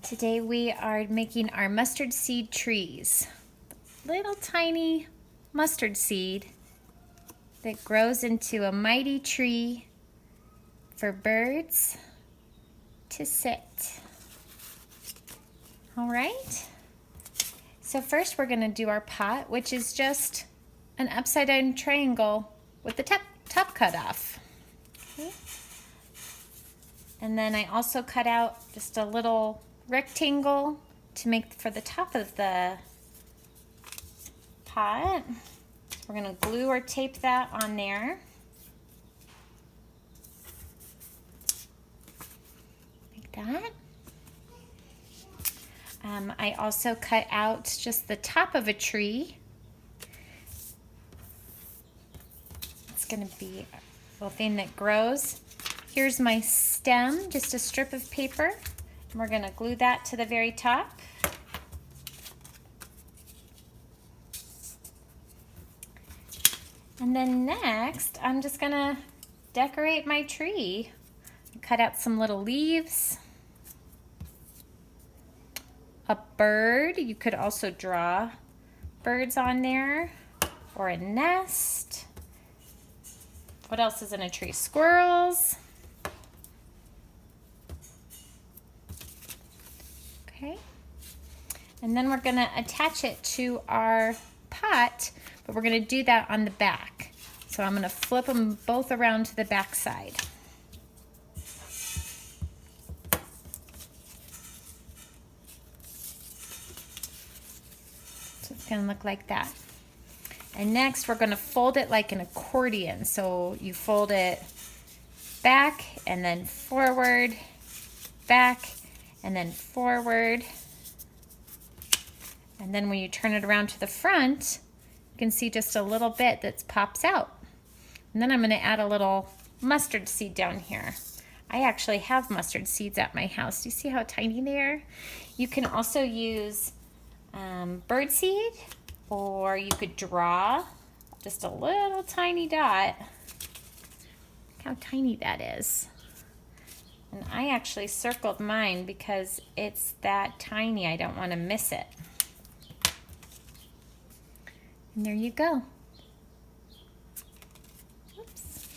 Today we are making our mustard seed trees. Little tiny mustard seed that grows into a mighty tree for birds to sit. All right. So first we're going to do our pot, which is just an upside down triangle with the top cut off. Okay. And then I also cut out just a little rectangle to make for the top of the pot. We're going to glue or tape that on there. Like that. I also cut out just the top of a tree. It's going to be a little thing that grows. Here's my stem, just a strip of paper. And we're going to glue that to the very top. And then next, I'm just going to decorate my tree. Cut out some little leaves. A bird, you could also draw birds on there, or a nest. What else is in a tree? Squirrels. Okay. And then we're going to attach it to our pot, but we're going to do that on the back. So I'm going to flip them both around to the back side. So it's going to look like that. And next we're going to fold it like an accordion. So you fold it back and then forward, back and then forward. And then when you turn it around to the front, you can see just a little bit that pops out. And then I'm going to add a little mustard seed down here. I actually have mustard seeds at my house. Do you see how tiny they are? You can also use bird seed, or you could draw just a little tiny dot. Look how tiny that is. And I actually circled mine because it's that tiny. I don't want to miss it. And there you go. Oops.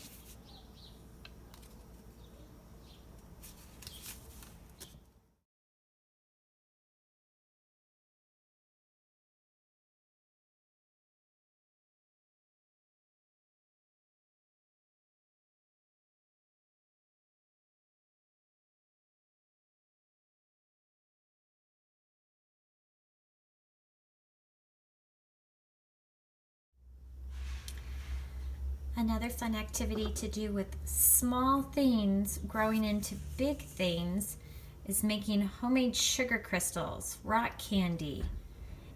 Another fun activity to do with small things growing into big things is making homemade sugar crystals, rock candy.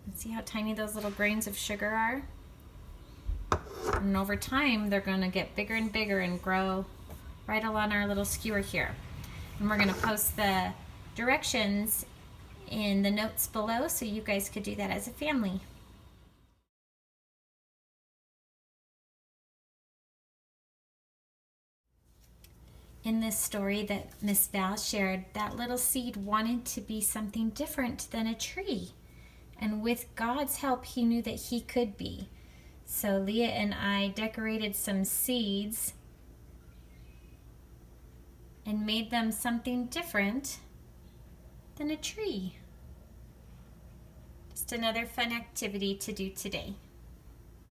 And see how tiny those little grains of sugar are? And over time, they're going to get bigger and bigger and grow right along our little skewer here. And we're going to post the directions in the notes below so you guys could do that as a family. In this story that Miss Val shared, that little seed wanted to be something different than a tree. And with God's help, he knew that he could be. So Leah and I decorated some seeds and made them something different than a tree. Just another fun activity to do today.